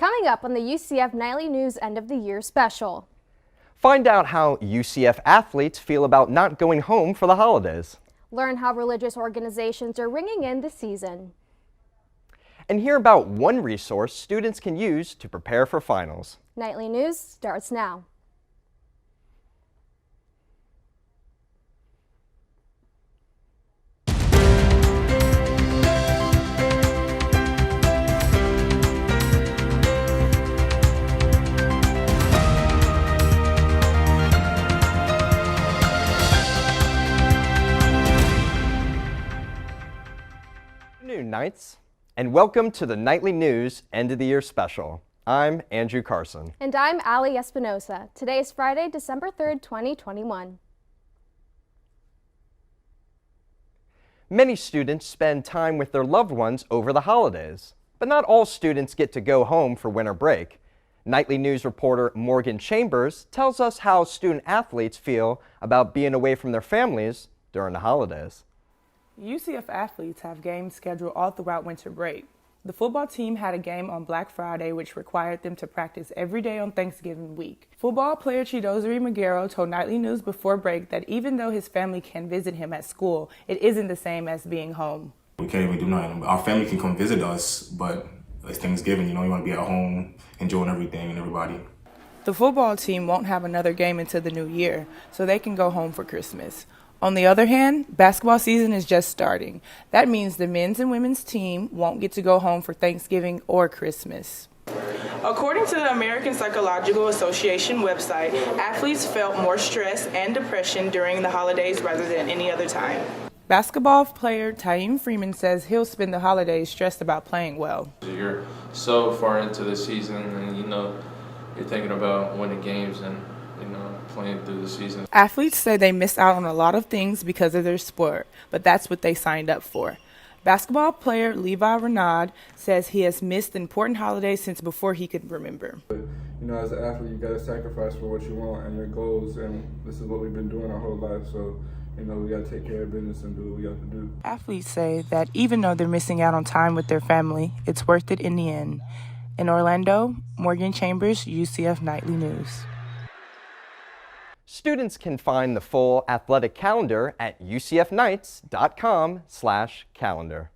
Coming up on the UCF Nightly News End of the Year special. Find out how UCF athletes feel about not going home for the holidays. Learn how religious organizations are ringing in the season. And hear about one resource students can use to prepare for finals. Nightly News starts now. Good afternoon, Knights, and welcome to the Nightly News End of the Year special. I'm Andrew Carson. And I'm Allie Espinosa. Today is Friday, December 3rd, 2021. Many students spend time with their loved ones over the holidays, but not all students get to go home for winter break. Nightly News reporter Morgan Chambers tells us how student athletes feel about being away from their families during the holidays. UCF athletes have games scheduled all throughout winter break. The football team had a game on Black Friday, which required them to practice every day on Thanksgiving week. Football player Chidozeri Magero told Nightly News before break that even though his family can visit him at school, it isn't the same as being home. We can't even do nothing. Our family can come visit us, but it's Thanksgiving, you want to be at home, enjoying everything and everybody. The football team won't have another game until the new year, so they can go home for Christmas. On the other hand, basketball season is just starting. That means the men's and women's team won't get to go home for Thanksgiving or Christmas. According to the American Psychological Association website, athletes felt more stress and depression during the holidays rather than any other time. Basketball player Tyem Freeman says he'll spend the holidays stressed about playing well. You're so far into the season and you're thinking about winning games and playing through the season. Athletes say they miss out on a lot of things because of their sport, but that's what they signed up for. Basketball player Levi Renaud says he has missed important holidays since before he could remember. As an athlete, you got to sacrifice for what you want and your goals, and this is what we've been doing our whole life, so we got to take care of business and do what we have to do. Athletes say that even though they're missing out on time with their family, it's worth it in the end. In Orlando, Morgan Chambers, UCF Nightly News. Students can find the full athletic calendar at ucfknights.com/calendar.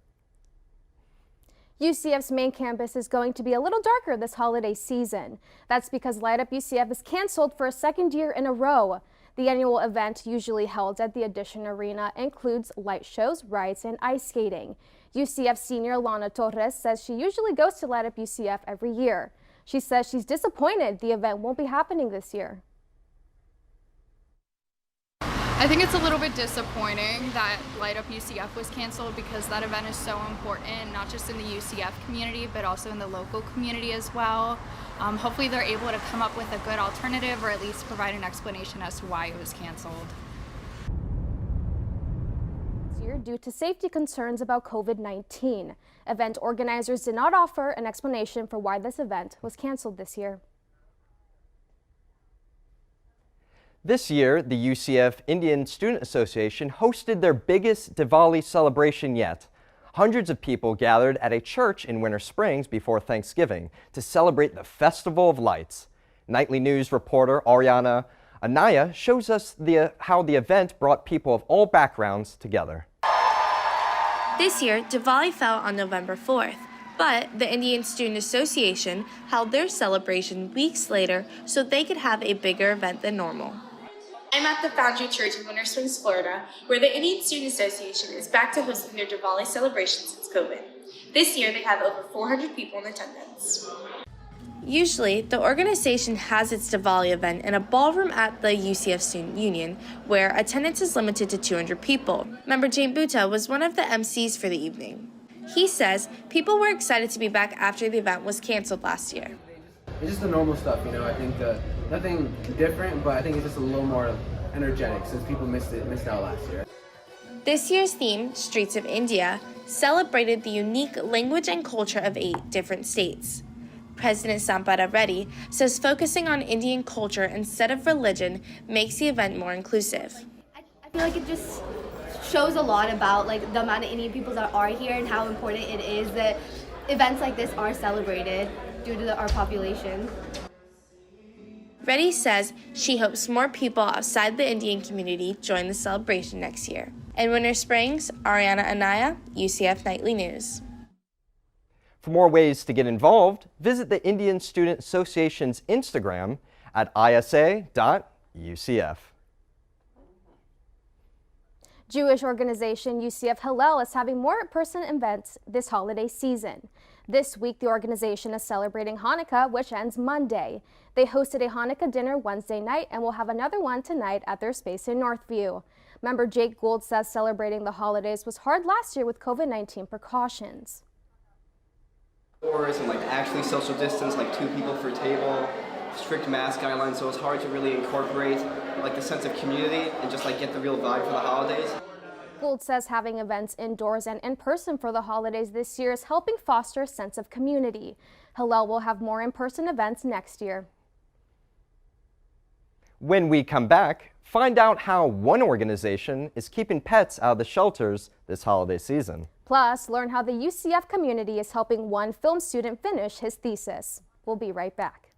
UCF's main campus is going to be a little darker this holiday season. That's because Light Up UCF is canceled for a second year in a row. The annual event, usually held at the Addition Arena, includes light shows, rides, and ice skating. UCF senior Lana Torres says she usually goes to Light Up UCF every year. She says she's disappointed the event won't be happening this year. I think it's a little bit disappointing that Light Up UCF was canceled because that event is so important, not just in the UCF community, but also in the local community as well. Hopefully they're able to come up with a good alternative or at least provide an explanation as to why it was canceled. Due to safety concerns about COVID-19. Event organizers did not offer an explanation for why this event was canceled this year. This year, the UCF Indian Student Association hosted their biggest Diwali celebration yet. Hundreds of people gathered at a church in Winter Springs before Thanksgiving to celebrate the Festival of Lights. Nightly News reporter Ariana Anaya shows us how the event brought people of all backgrounds together. This year, Diwali fell on November 4th, but the Indian Student Association held their celebration weeks later so they could have a bigger event than normal. I'm at the Foundry Church in Winter Springs, Florida, where the Indian Student Association is back to hosting their Diwali celebration since COVID. This year, they have over 400 people in attendance. Usually, the organization has its Diwali event in a ballroom at the UCF Student Union, where attendance is limited to 200 people. Member Jane Buta was one of the MCs for the evening. He says people were excited to be back after the event was canceled last year. It's just the normal stuff, I think nothing different, but I think it's just a little more energetic since people missed out last year. This year's theme, Streets of India, celebrated the unique language and culture of 8 different states. President Sampara Reddy says focusing on Indian culture instead of religion makes the event more inclusive. I feel like it just shows a lot about the amount of Indian people that are here and how important it is that events like this are celebrated. due to our population. Reddy says she hopes more people outside the Indian community join the celebration next year. In Winter Springs, Ariana Anaya, UCF Nightly News. For more ways to get involved, visit the Indian Student Association's Instagram at isa.ucf. Jewish organization UCF Hillel is having more in-person events this holiday season. This week, the organization is celebrating Hanukkah, which ends Monday. They hosted a Hanukkah dinner Wednesday night and will have another one tonight at their space in Northview. Member Jake Gould says celebrating the holidays was hard last year with COVID-19 precautions. And actually social distance, 2 people per table, strict mask guidelines, so it's hard to really incorporate the sense of community and just get the real vibe for the holidays. Gould says having events indoors and in person for the holidays this year is helping foster a sense of community. Hillel will have more in-person events next year. When we come back, find out how one organization is keeping pets out of the shelters this holiday season. Plus, learn how the UCF community is helping one film student finish his thesis. We'll be right back.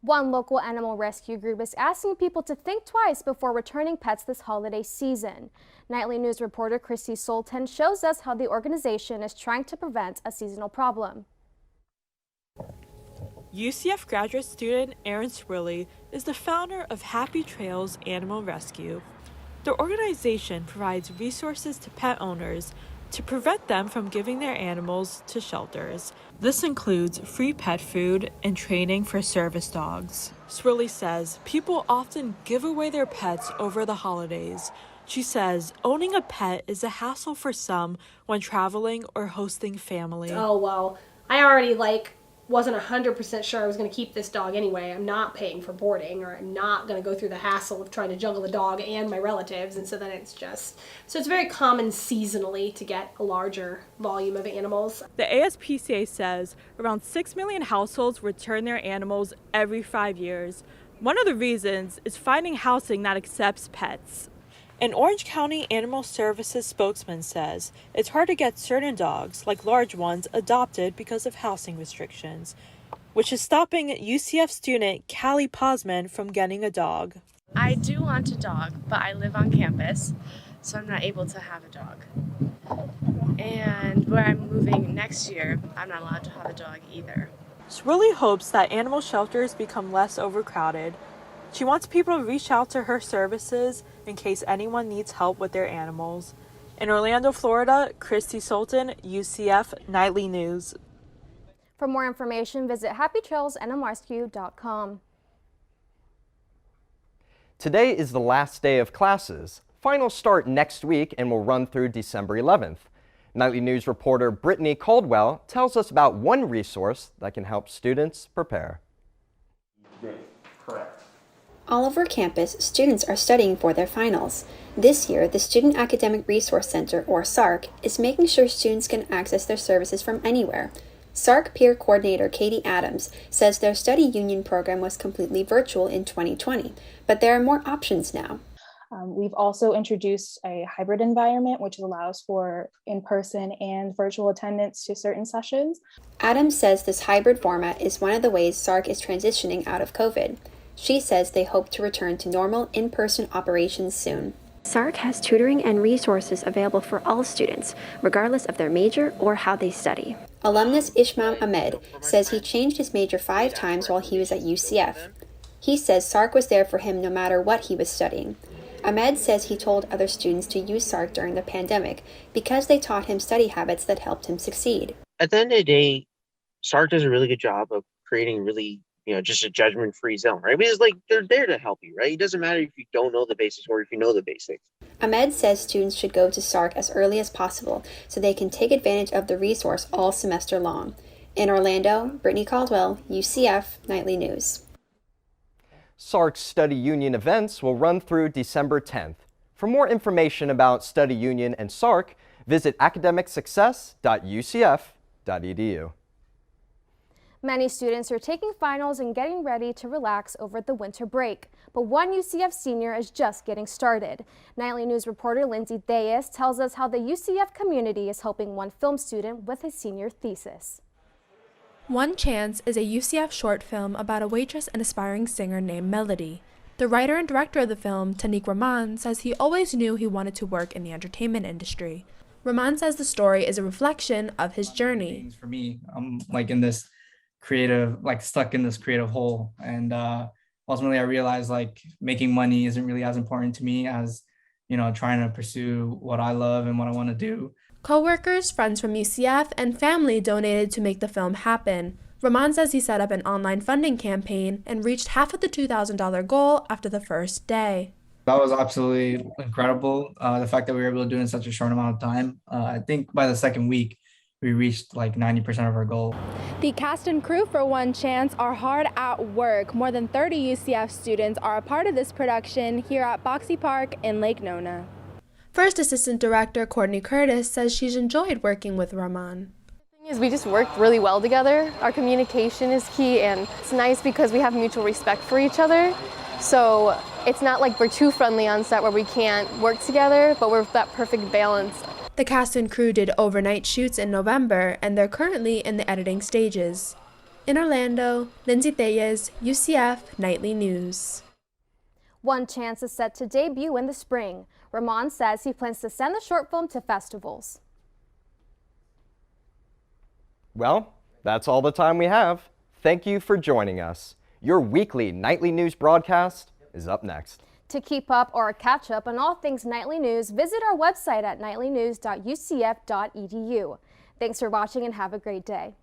One local animal rescue group is asking people to think twice before returning pets this holiday season. Nightly News reporter Kristi Sultan shows us how the organization is trying to prevent a seasonal problem. UCF graduate student Erin Swirly is the founder of Happy Trails Animal Rescue. The organization provides resources to pet owners to prevent them from giving their animals to shelters. This includes free pet food and training for service dogs. Swirly says people often give away their pets over the holidays. She says owning a pet is a hassle for some when traveling or hosting family. Oh, well, I already wasn't 100% sure I was going to keep this dog anyway. I'm not paying for boarding, or I'm not going to go through the hassle of trying to juggle the dog and my relatives, and so then it's very common seasonally to get a larger volume of animals. The ASPCA says around 6 million households return their animals every 5 years. One of the reasons is finding housing that accepts pets. An Orange County Animal Services spokesman says it's hard to get certain dogs, like large ones, adopted because of housing restrictions, which is stopping UCF student Callie Pozman from getting a dog. I do want a dog, but I live on campus, so I'm not able to have a dog. And where I'm moving next year, I'm not allowed to have a dog either. Swirly hopes that animal shelters become less overcrowded. She wants people to reach out to her services in case anyone needs help with their animals. In Orlando, Florida, Kristi Sultan, UCF Nightly News. For more information, visit happytrailsnmrescue.com. Today is the last day of classes. Finals start next week and will run through December 11th. Nightly News reporter Brittany Caldwell tells us about one resource that can help students prepare. Correct. All over campus, students are studying for their finals. This year, the Student Academic Resource Center, or SARC, is making sure students can access their services from anywhere. SARC peer coordinator Katie Adams says their study union program was completely virtual in 2020, but there are more options now. We've also introduced a hybrid environment, which allows for in-person and virtual attendance to certain sessions. Adams says this hybrid format is one of the ways SARC is transitioning out of COVID. She says they hope to return to normal in-person operations soon. SARC has tutoring and resources available for all students, regardless of their major or how they study. Alumnus Ishmael Ahmed says he changed his major 5 times while he was at UCF. He says SARC was there for him no matter what he was studying. Ahmed says he told other students to use SARC during the pandemic because they taught him study habits that helped him succeed. At the end of the day, SARC does a really good job of creating really, just a judgment-free zone, right? Because they're there to help you, right? It doesn't matter if you don't know the basics or if you know the basics. Ahmed says students should go to SARC as early as possible so they can take advantage of the resource all semester long. In Orlando, Brittany Caldwell, UCF Nightly News. SARC's study union events will run through December 10th. For more information about study union and SARC, visit academicsuccess.ucf.edu. Many students are taking finals and getting ready to relax over the winter break, but one UCF senior is just getting started. Nightly News reporter Lindsay Theis tells us how the UCF community is helping one film student with his senior thesis. One Chance is a UCF short film about a waitress and aspiring singer named Melody. The writer and director of the film, Taniq Rahman, says he always knew he wanted to work in the entertainment industry. Rahman says the story is a reflection of his journey. For me, I'm in this creative, stuck in this creative hole. And ultimately I realized making money isn't really as important to me as, trying to pursue what I love and what I want to do. Co-workers, friends from UCF, and family donated to make the film happen. Rahman says he set up an online funding campaign and reached half of the $2,000 goal after the first day. That was absolutely incredible. The fact that we were able to do it in such a short amount of time. I think by the second week, we reached 90% of our goal. The cast and crew for One Chance are hard at work. More than 30 UCF students are a part of this production here at Boxy Park in Lake Nona. First Assistant Director Courtney Curtis says she's enjoyed working with Rahman. We just work really well together. Our communication is key, and it's nice because we have mutual respect for each other. So it's not like we're too friendly on set where we can't work together, but we're that perfect balance. The cast and crew did overnight shoots in November, and they're currently in the editing stages. In Orlando, Lindsay Theis, UCF Nightly News. One Chance is set to debut in the spring. Rahman says he plans to send the short film to festivals. Well, that's all the time we have. Thank you for joining us. Your weekly Nightly News broadcast is up next. To keep up or catch up on all things Nightly News, visit our website at nightlynews.ucf.edu. Thanks for watching and have a great day.